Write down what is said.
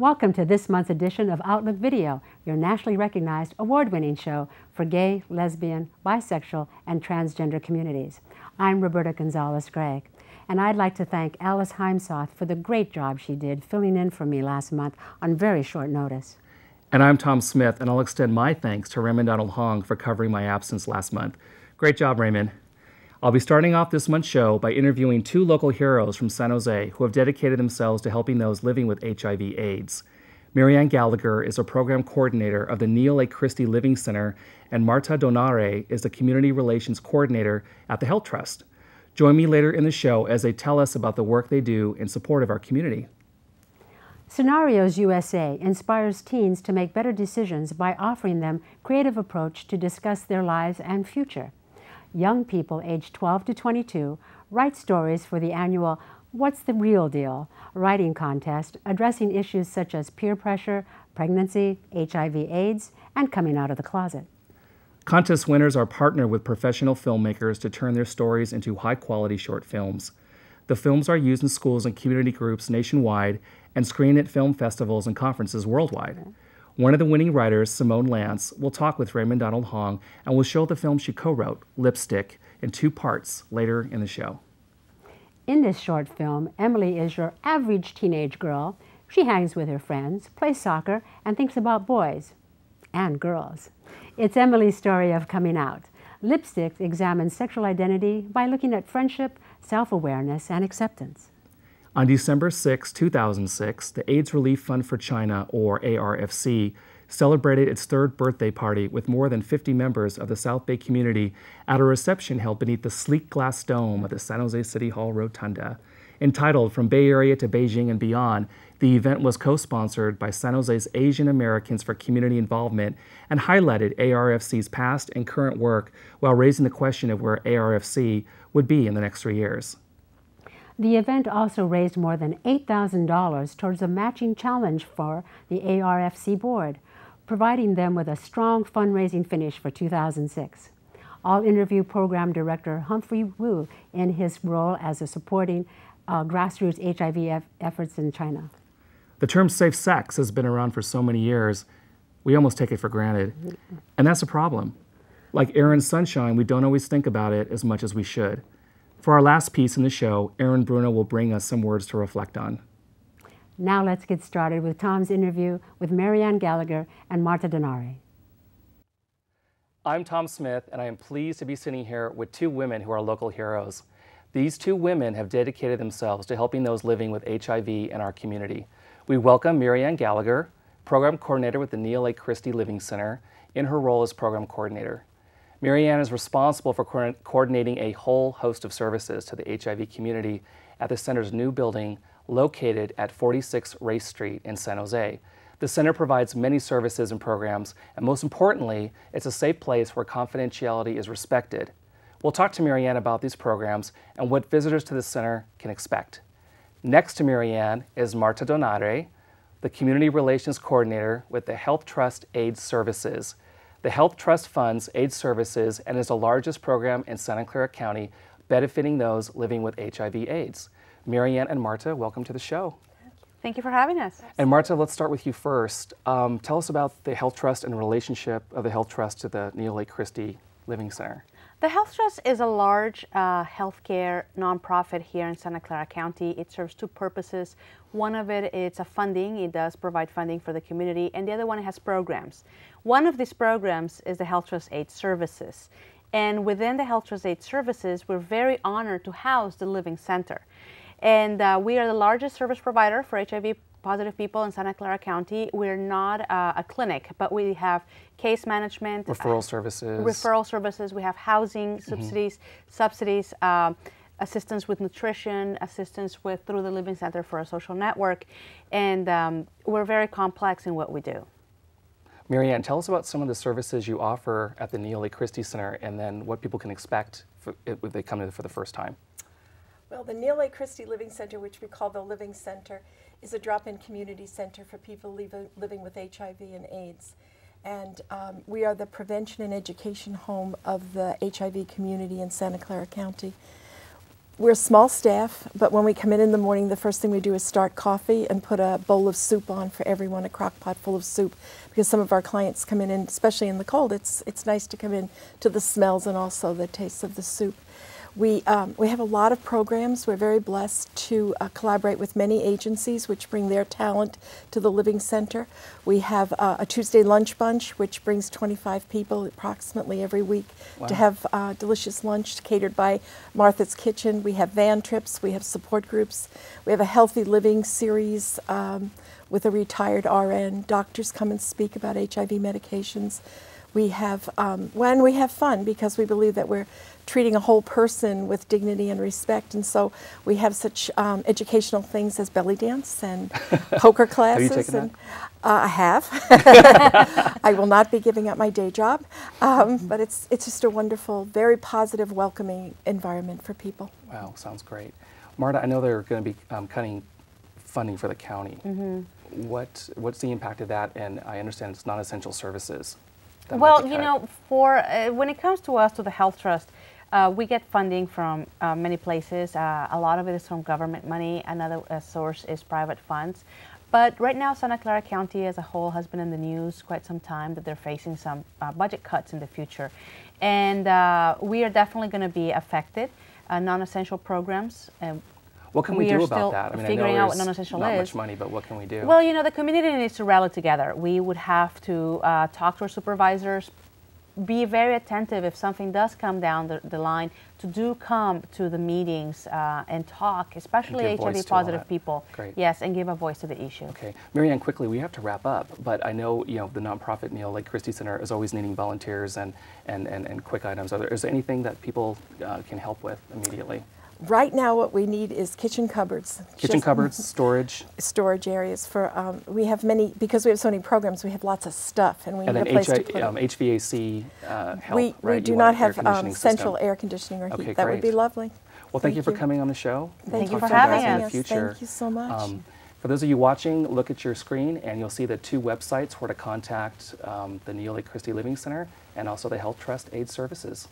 Welcome to this month's edition of Outlook Video, your nationally recognized award-winning show for gay, lesbian, bisexual, and transgender communities. I'm Roberta Gonzalez-Gregg, and I'd like to thank Alice Heimsoth for the great job she did filling in for me last month on very short notice. And I'm Tom Smith, and I'll extend my thanks to Raymond Donald Hong for covering my absence last month. Great job, Raymond. I'll be starting off this month's show by interviewing two local heroes from San Jose who have dedicated themselves to helping those living with HIV/AIDS. Marianne Gallagher is a program coordinator of the Neil A. Christie Living Center, and Marta Donayre is the community relations coordinator at the Health Trust. Join me later in the show as they tell us about the work they do in support of our community. Scenarios USA inspires teens to make better decisions by offering them creative approach to discuss their lives and future. Young people aged 12 to 22 write stories for the annual What's the Real Deal writing contest, addressing issues such as peer pressure, pregnancy, HIV/AIDS, and coming out of the closet. Contest winners are partnered with professional filmmakers to turn their stories into high-quality short films. The films are used in schools and community groups nationwide and screened at film festivals and conferences worldwide. Okay. One of the winning writers, Simone Lance, will talk with Raymond Donald Hong and will show the film she co-wrote, Lipstick, in 2 parts later in the show. In this short film, Emily is your average teenage girl. She hangs with her friends, plays soccer, and thinks about boys and girls. It's Emily's story of coming out. Lipstick examines sexual identity by looking at friendship, self-awareness, and acceptance. On December 6, 2006, the AIDS Relief Fund for China, or ARFC, celebrated its 3rd birthday party with more than 50 members of the South Bay community at a reception held beneath the sleek glass dome of the San Jose City Hall Rotunda. Entitled From Bay Area to Beijing and Beyond, the event was co-sponsored by San Jose's Asian Americans for Community Involvement and highlighted ARFC's past and current work while raising the question of where ARFC would be in the next 3 years. The event also raised more than $8,000 towards a matching challenge for the ARFC board, providing them with a strong fundraising finish for 2006. I'll interview Program Director Humphrey Wu in his role as a supporting grassroots HIV efforts in China. The term safe sex has been around for so many years, we almost take it for granted. And that's a problem. Like Aaron Sunshine, we don't always think about it as much as we should. For our last piece in the show, Aaron Bruno will bring us some words to reflect on. Now let's get started with Tom's interview with Marianne Gallagher and Marta Donayre. I'm Tom Smith, and I am pleased to be sitting here with 2 women who are local heroes. These 2 women have dedicated themselves to helping those living with HIV in our community. We welcome Marianne Gallagher, Program Coordinator with the Neil A. Christie Living Center, in her role as Program Coordinator. Marianne is responsible for coordinating a whole host of services to the HIV community at the center's new building located at 46 Race Street in San Jose. The center provides many services and programs, and most importantly, it's a safe place where confidentiality is respected. We'll talk to Marianne about these programs and what visitors to the center can expect. Next to Marianne is Marta Donayre, the Community Relations Coordinator with the Health Trust AIDS Services. The Health Trust funds AIDS services and is the largest program in Santa Clara County benefiting those living with HIV/AIDS. Marianne and Marta, welcome to the show. Thank you for having us. And Marta, let's start with you first. Tell us about the Health Trust and the relationship of the Health Trust to the Neil A. Christie Living Center. The Health Trust is a large healthcare nonprofit here in Santa Clara County. It serves 2 purposes. One of it is a funding. It does provide funding for the community, and the other one has programs. One of these programs is the Health Trust AIDS Services. And within the Health Trust AIDS Services, we're very honored to house the Living Center. And we are the largest service provider for HIV-positive people in Santa Clara County. We're not a clinic, but we have case management. Referral services. Referral services. We have housing subsidies, assistance with nutrition, assistance through the Living Center for a Social Network. And we're very complex in what we do. Marianne, tell us about some of the services you offer at the Neil A. Christie Center and then what people can expect if they come in for the first time. Well, the Neil A. Christie Living Center, which we call the Living Center, is a drop-in community center for people living with HIV and AIDS. And we are the prevention and education home of the HIV community in Santa Clara County. we're a small staff, but when we come in the morning, the first thing we do is start coffee and put a bowl of soup on for everyone, a crock pot full of soup, because some of our clients come in, and especially in the cold, it's nice to come in to the smells and also the taste of the soup. We have a lot of programs. We're very blessed to collaborate with many agencies which bring their talent to the Living Center. We have a Tuesday lunch bunch which brings 25 people approximately every week to have delicious lunch catered by Martha's Kitchen. We have van trips. We have support groups. We have a healthy living series with a retired RN. Doctors come and speak about HIV medications. We have, when we have fun, because we believe that we're treating a whole person with dignity and respect, and so we have such educational things as belly dance and poker classes. Have you taken that? I have. I will not be giving up my day job, but it's just a wonderful, very positive, welcoming environment for people. Wow, sounds great. Marta, I know they're going to be cutting funding for the county. What's the impact of that? And I understand it's non-essential services. Well, you know, when it comes to us, to the Health Trust, we get funding from many places. A lot of it is from government money. Another source is private funds. But right now, Santa Clara County as a whole has been in the news quite some time that they're facing some budget cuts in the future. And we are definitely going to be affected. Non-essential programs. What can we do about that? I mean, figuring out what non-essential not is. Much money, but what can we do? Well, you know, the community needs to rally together. We would have to talk to our supervisors, be very attentive if something does come down the line, to come to the meetings and talk, especially HIV-positive people. Great. Yes, and give a voice to the issue. Okay. Marianne, quickly, we have to wrap up, but I know, you know, the nonprofit Neil Lake Christie Center is always needing volunteers and quick items. Is there anything that people can help with immediately? Right now, what we need is kitchen cupboards. Kitchen cupboards, storage. Storage areas for, we have many, because we have so many programs, we have lots of stuff, and we need a place to put it. HVAC help, we right? do not have central air conditioning or heat. Okay, that great. would be lovely. Well, thank you for coming on the show. Thank you for having us. Thank you so much. For those of you watching, look at your screen, and you'll see the two websites where to contact the Neil Lake Christie Living Center and also the Health Trust AIDS Services.